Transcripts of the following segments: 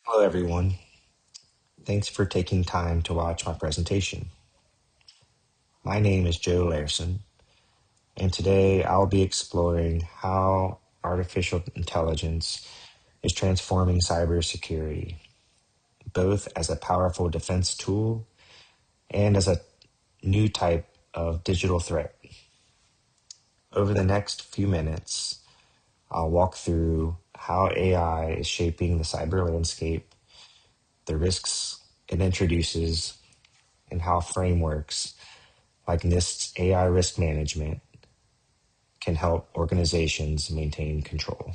Hello, everyone. Thanks for taking time to watch my presentation. My name is Joe Lairson, and today I'll be exploring how artificial intelligence is transforming cybersecurity, both as a powerful defense tool and as a new type of digital threat. Over the next few minutes, I'll walk through how AI is shaping the cyber landscape, the risks it introduces, and how frameworks like NIST's AI risk management can help organizations maintain control.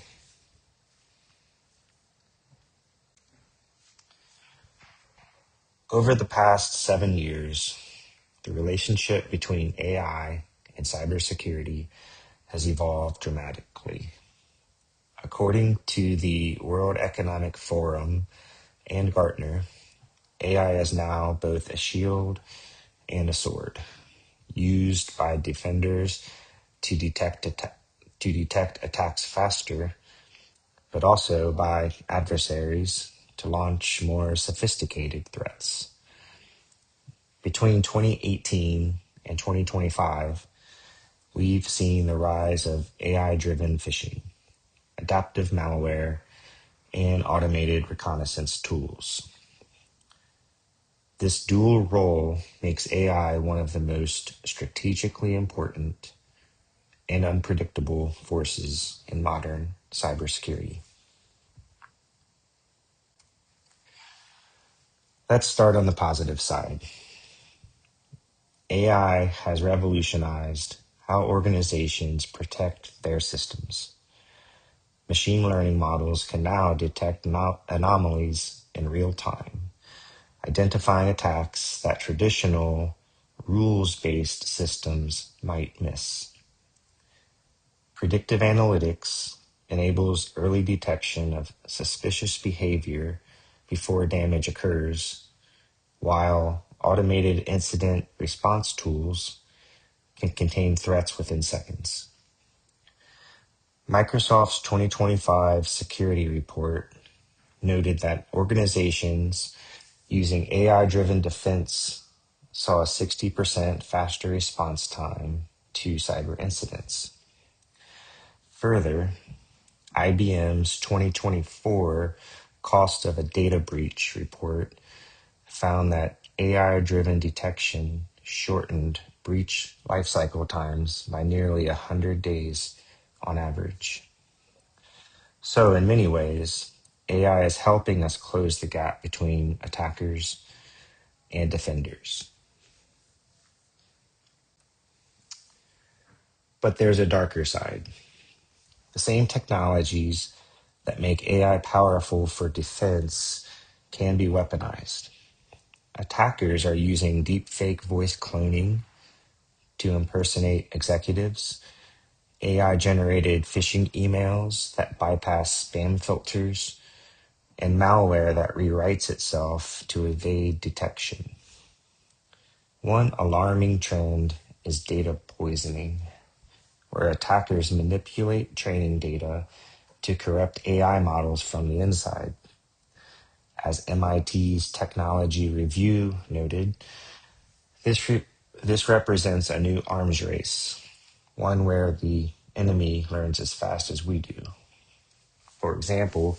Over the past 7 years, the relationship between AI and cybersecurity has evolved dramatically. According to the World Economic Forum and Gartner, AI is now both a shield and a sword, used by defenders to detect attacks faster, but also by adversaries to launch more sophisticated threats. Between 2018 and 2025, we've seen the rise of AI-driven phishing, adaptive malware, and automated reconnaissance tools. This dual role makes AI one of the most strategically important and unpredictable forces in modern cybersecurity. Let's start on the positive side. AI has revolutionized how organizations protect their systems. Machine learning models can now detect anomalies in real time, identifying attacks that traditional rules-based systems might miss. Predictive analytics enables early detection of suspicious behavior before damage occurs, while automated incident response tools can contain threats within seconds. Microsoft's 2025 security report noted that organizations using AI-driven defense saw a 60% faster response time to cyber incidents. Further, IBM's 2024 Cost of a Data Breach report found that AI-driven detection shortened breach lifecycle times by nearly 100 days on average. So in many ways, AI is helping us close the gap between attackers and defenders. But there's a darker side. The same technologies that make AI powerful for defense can be weaponized. Attackers are using deepfake voice cloning to impersonate executives, AI-generated phishing emails that bypass spam filters, and malware that rewrites itself to evade detection. One alarming trend is data poisoning, where attackers manipulate training data to corrupt AI models from the inside. As MIT's Technology Review noted, this represents a new arms race, one where the enemy learns as fast as we do. For example,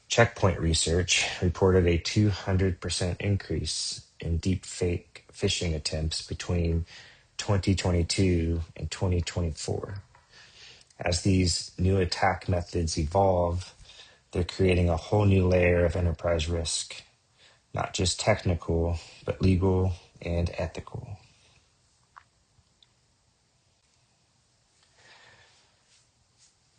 Checkpoint Research reported a 200% increase in deepfake phishing attempts between 2022 and 2024. As these new attack methods evolve, they're creating a whole new layer of enterprise risk, not just technical, but legal and ethical.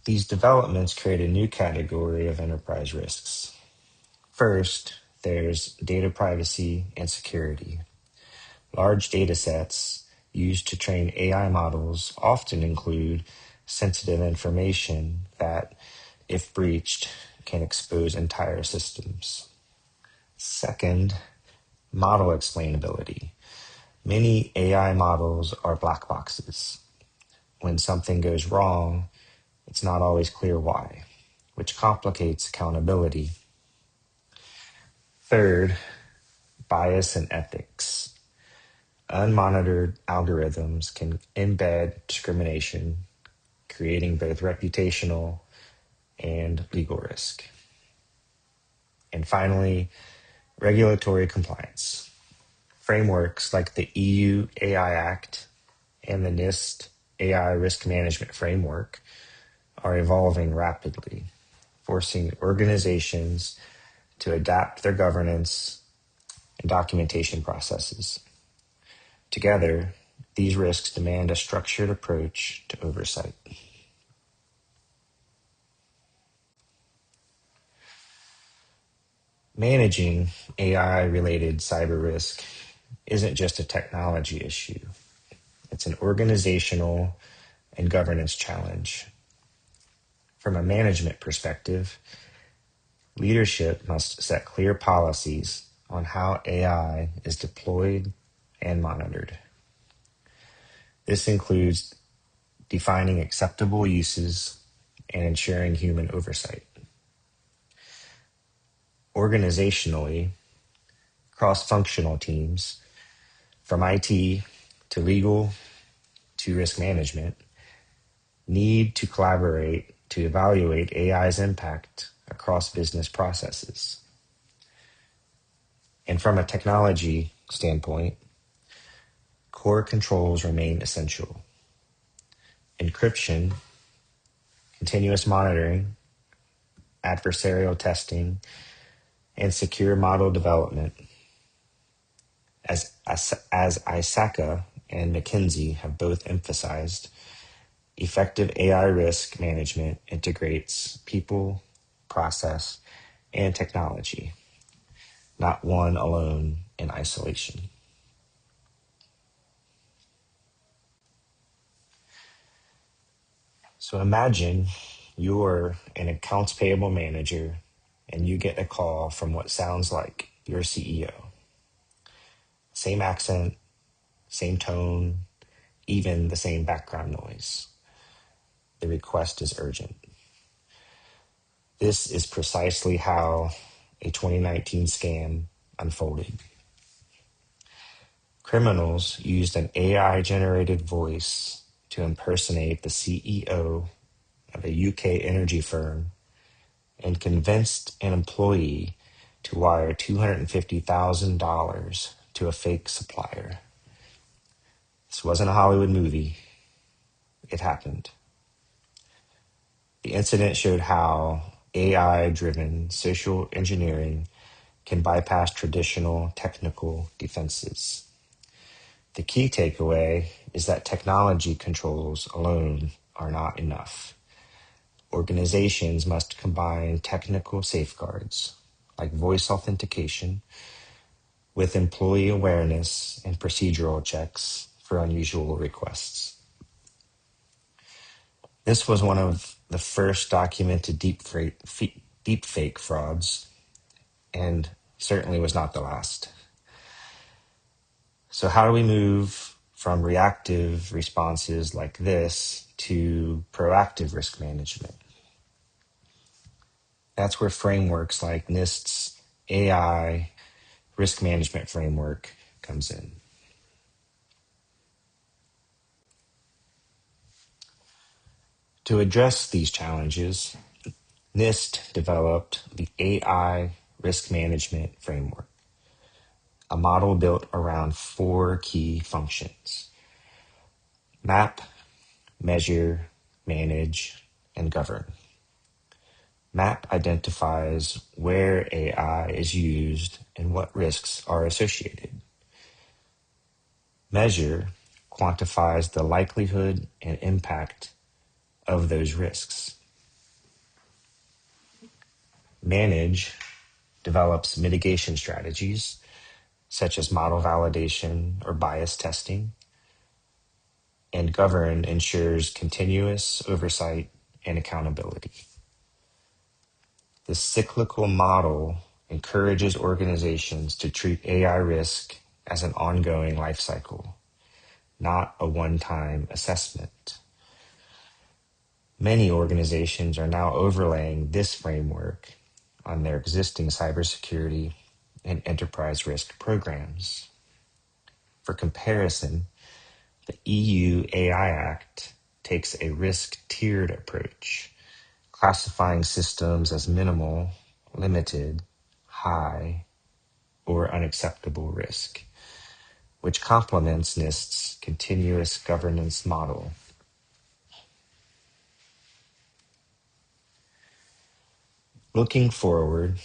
These developments create a new category of enterprise risks. First, there's data privacy and security. Large data sets used to train AI models often include sensitive information that, if breached, can expose entire systems. Second, model explainability. Many AI models are black boxes. When something goes wrong, it's not always clear why, which complicates accountability. Third, bias and ethics. Unmonitored algorithms can embed discrimination, creating both reputational and legal risk. And finally, regulatory compliance. Frameworks like the EU AI Act and the NIST AI Risk Management Framework are evolving rapidly, forcing organizations to adapt their governance and documentation processes. Together, these risks demand a structured approach to oversight. Managing AI-related cyber risk isn't just a technology issue. It's an organizational and governance challenge. From a management perspective, leadership must set clear policies on how AI is deployed and monitored. This includes defining acceptable uses and ensuring human oversight. Organizationally, cross-functional teams, from IT to legal to risk management, need to collaborate to evaluate AI's impact across business processes. And from a technology standpoint, core controls remain essential. Encryption, continuous monitoring, adversarial testing, and secure model development. As ISACA and McKinsey have both emphasized, effective AI risk management integrates people, process, and technology, not one alone in isolation. So imagine you're an accounts payable manager and you get a call from what sounds like your CEO. Same accent, same tone, even the same background noise. The request is urgent. This is precisely how a 2019 scam unfolded. Criminals used an AI-generated voice to impersonate the CEO of a UK energy firm and convinced an employee to wire $250,000 to a fake supplier. This wasn't a Hollywood movie. It happened. The incident showed how AI-driven social engineering can bypass traditional technical defenses. The key takeaway is that technology controls alone are not enough. Organizations must combine technical safeguards, like voice authentication, with employee awareness and procedural checks for unusual requests. This was one of the first documented deepfake frauds, and certainly was not the last. So how do we move from reactive responses like this to proactive risk management? That's where frameworks like NIST's AI risk management framework comes in. To address these challenges, NIST developed the AI risk management framework, a model built around four key functions: map, measure, manage, and govern. MAP identifies where AI is used and what risks are associated. Measure quantifies the likelihood and impact of those risks. Manage develops mitigation strategies, such as model validation or bias testing. And govern ensures continuous oversight and accountability. This cyclical model encourages organizations to treat AI risk as an ongoing life cycle, not a one-time assessment. Many organizations are now overlaying this framework on their existing cybersecurity and enterprise risk programs. For comparison, the EU AI Act takes a risk-tiered approach, classifying systems as minimal, limited, high, or unacceptable risk, which complements NIST's continuous governance model. Looking forward,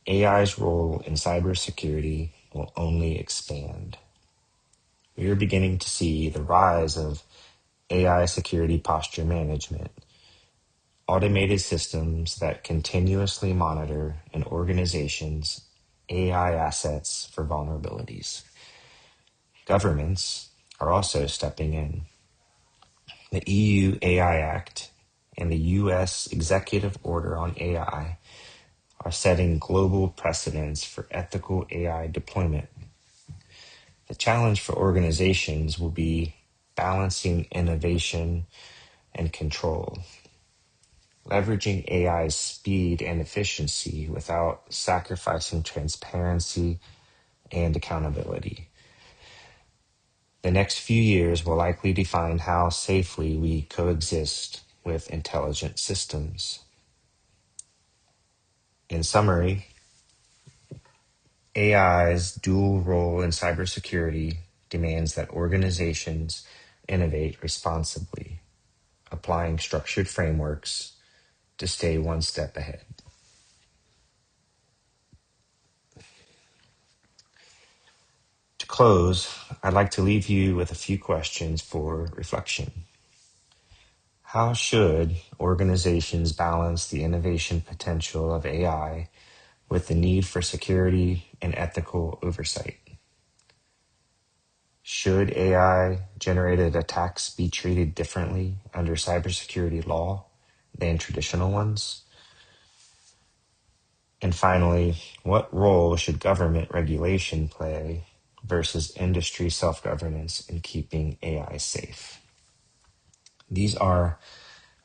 AI's role in cybersecurity will only expand. We are beginning to see the rise of AI security posture management, automated systems that continuously monitor an organization's AI assets for vulnerabilities. Governments are also stepping in. The EU AI Act and the US Executive Order on AI are setting global precedents for ethical AI deployment. The challenge for organizations will be balancing innovation and control, leveraging AI's speed and efficiency without sacrificing transparency and accountability. The next few years will likely define how safely we coexist with intelligent systems. In summary, AI's dual role in cybersecurity demands that organizations innovate responsibly, applying structured frameworks to stay one step ahead. To close, I'd like to leave you with a few questions for reflection. How should organizations balance the innovation potential of AI with the need for security and ethical oversight? Should AI-generated attacks be treated differently under cybersecurity law than traditional ones? And finally, what role should government regulation play versus industry self-governance in keeping AI safe? These are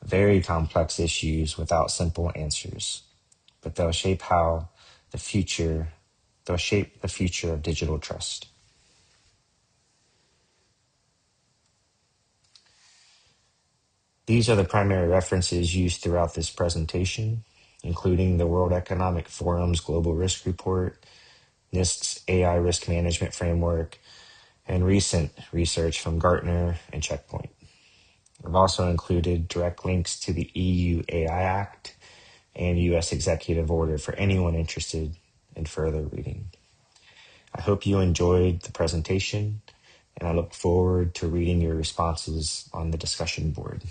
very complex issues without simple answers, but they'll shape the future of digital trust. These are the primary references used throughout this presentation, including the World Economic Forum's Global Risk Report, NIST's AI Risk Management Framework, and recent research from Gartner and Checkpoint. I've also included direct links to the EU AI Act and US Executive Order for anyone interested in further reading. I hope you enjoyed the presentation, and I look forward to reading your responses on the discussion board.